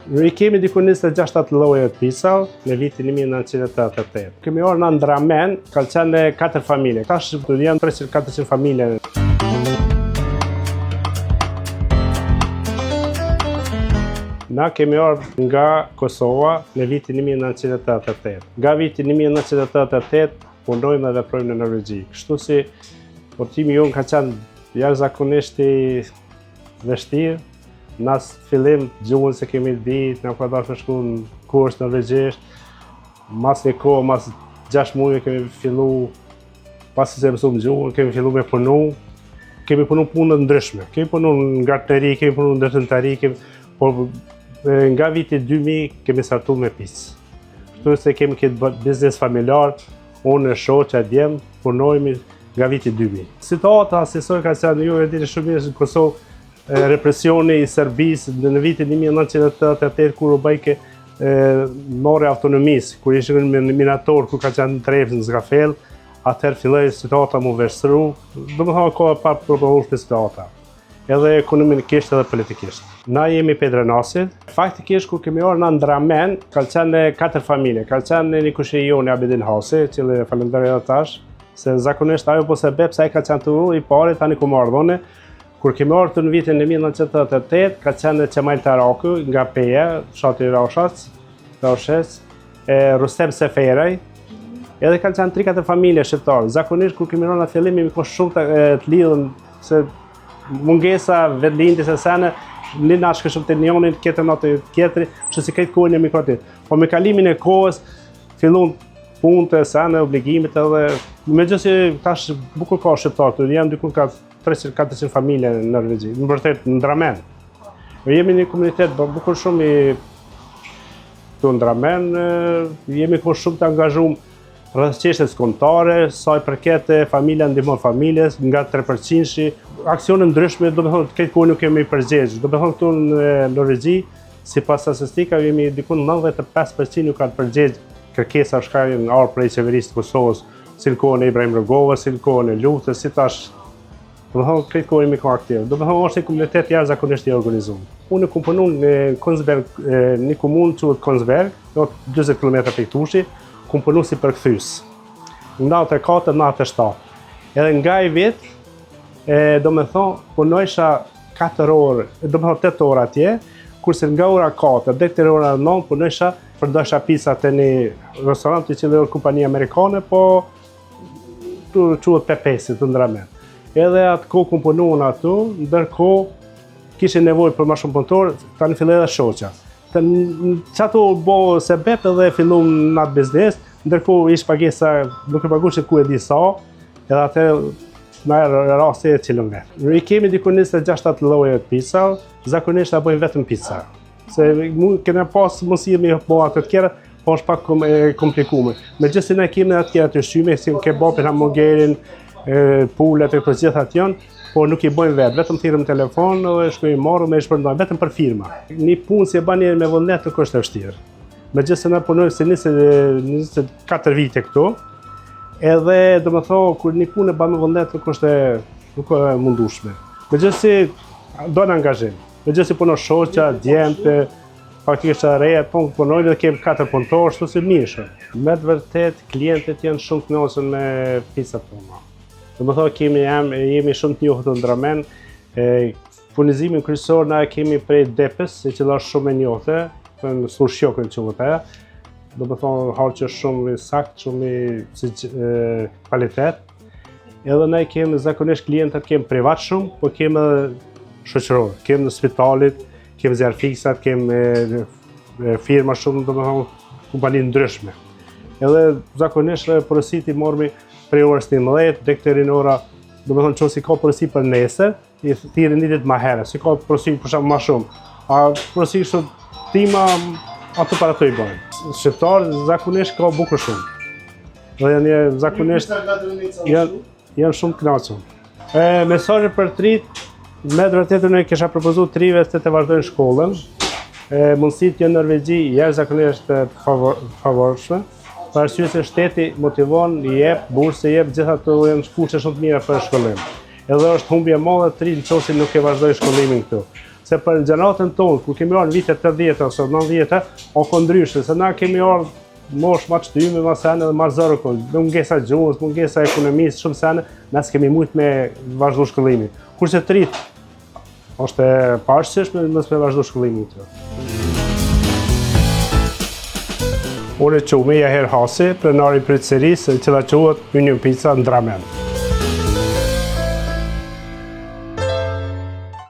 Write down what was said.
I kemi diku 26 lloje pisa në vitin 1988. Kemi orë në Ndramen, ka qenë 4 familje. Tash janë 300-400 familje. Na kemi orë nga Kosova në vitin 1988. Nga vitin 1988 punojmë dhe veprojmë në Norvegji. Kështu si portimi jonë ka qenë jashtëzakonisht i vështirë. Nas fillim gjuhën se kemi ditë, na ka dashur shku në kurs norvegjisht. Mas një kohë, mas 6 muaj kemi fillu, pasi se mësuam gjuhën, kemi fillu me punu. Kemi punu punë të ndryshme. Kemi punu në gartneri, kemi punu në ndërtëntari, por nga viti 2000 kemi startu me picë. Kështu se kemi këtë biznes familjar, unë e shoqja djem, punojmë nga viti 2000. Situata asesoj ka qenë ju e dini shumë mirë në Kosovë, represioni i Serbisë në vitin 1988 kur u bëjke more autonomisë, kur ishte në minator, kur ka qenë trevë në Zgafell, atëherë filloi situata mu vështru, domethënë koha pa përballuar situata, edhe ekonomikisht edhe politikisht. Na jemi Pedranasit. Faktikisht kur kemi orë në Ndramen, ka qenë 4 familje, ka qenë një kushejoni Abedin Hasi, cili falenderoj edhe tash, se zakonisht ajo po se bep sa ai ka qenë i pari tani ku marrëdhone. Kur kemi ardhur në vitin 1988, ka qenë Qemal Taraku nga Peja, fshati Raushec, Rustem Seferaj, edhe kanë qenë 3-4 familje shqiptare. Zakonisht kur kemi rënë në fillim kemi kohë shumë të lidhën se mungesa vendlindjes së sene, në nash shumë të njonin këtë natë tjetër, kështu si këtë kohën jemi këtu. Po me kalimin e kohës fillon punë të sene, obligimet edhe megjithëse tash bukur ka shqiptar, janë diku ka 300-400 familje në Norvegji, në vërtet në Ndramen. Jemi një komunitet bukur shumë i të Ndramen, jemi shumë të angazhuar rreth çështjes kombëtare, sa i përket familja ndihmon familjes, nga 3%, aksione ndryshme, domethënë këtë kohë nuk kemi përgjigj. Domethënë këtu në Norvegji, sipas statistikave jemi diku 95% nuk kanë përgjigj kërkesa shkajnë ardhur prej qeverisë të Kosovës, si në kohën e Ibrahim Rogova, si në kohën e Lutës, si tash. Domethënë këtë kohë jemi aktiv. Domethënë është një komunitet jashtëzakonisht i organizuar. Unë kam punuar në Konsberg, në komunë quhet Konsberg, 40 km prej Tushi, kam punuar si përkthyes. Në 94-97. Edhe nga ai vit, domethënë punojsha 4 orë, domethënë 8 orë atje, kurse nga ora 4 deri te ora 9 punojsha përdosha pizza te një restorant i cili është kompani amerikane, po quhet Pepesi të Ndramen. Edhe atë kohë ku punuan atu, ndërkohë kishin nevojë për më shumë punëtor, tani filloi edhe shoqja. Çato bo sebep edhe filluam në atë biznes, ndërkohë ish pagesa nuk e paguajse ku e di sa, edhe atë na rasti e cilën vet. Ne kemi diku 26 lloje pizza, zakonisht apo vetëm pizza. Se kena pas mundësi me bëu ato të tjera, po është pak komplikuar. Megjithëse ne kemi atë tjera të shtyme, si kebabin, hamburgerin, pulet e të gjitha atë janë, por nuk i bëjmë vetë, vetëm thirrëm telefon dhe shkojmë marrëm e shpërndajmë vetëm për firma. Një punë si e bani me vullnet nuk është e vështirë. Megjithëse ne punojmë si 24 vite këtu, edhe domethënë kur një punë e bën me vullnet nuk është e mundueshme. Megjithëse do në angazhim. Megjithëse punon shoqja, djemtë, faktikisht reja, punojnë dhe kemi 4 punëtorë, kështu si mirë. Me të vërtet klientët janë shumë të kënaqur me pizzat tona. Domethënë jemi shumë të njohur në Ndramen. Furnizimin kryesor na kemi prej Depës, e cila është shumë e njohur, në Surshjokën quhet ajo. Domethënë harçi është shumë i saktë, shumë i kvalitet. Edhe ne kemi zakonisht klientët kemi privat shumë, por kemi shoqëror. Kemi në spitalit, kemi zjarfikësat, kemi firma shumë, domethënë kompani ndryshme. Edhe zakonisht porositi mormi prej orës 11 deri te ora, domethënë nëse ka porosi për nesër, i thirrën ditët më herë, si ka porosi për shkak më shumë. A porosi shumë tima ato para të i bëjnë. Shqiptar zakonisht ka bukur shumë. Dhe janë zakonisht janë shumë të kënaqur. Mesazhi për trit, me të vërtetë ne kisha propozuar trive se të vazhdojnë shkollën. Mundësitë janë në Norvegji jashtëzakonisht të favorshme. Për arsye se shteti motivon, i jep bursë, i jep gjitha ato janë kushte shumë të mira për shkollim. Edhe është humbje e madhe tri nëse nuk e vazhdoj shkollimin këtu. Se për gjeneratën tonë, kur kemi ardhur në vitet 80 ose 90, o ko ndryshe, se na kemi ardhur mosh ma qëtymi, ma sene dhe ma zërë, mungesa gjuhës, mungesa ekonomisë, shumë sene, nes kemi mujt me vazhdu shkëllimi. Kurse të rritë, është e pashqeshme nësë me vazhdu shkëllimi të. Unë e qume Jaher Hasi, prenari i pritëserisë, cila quhet Union Pizza në Dramen.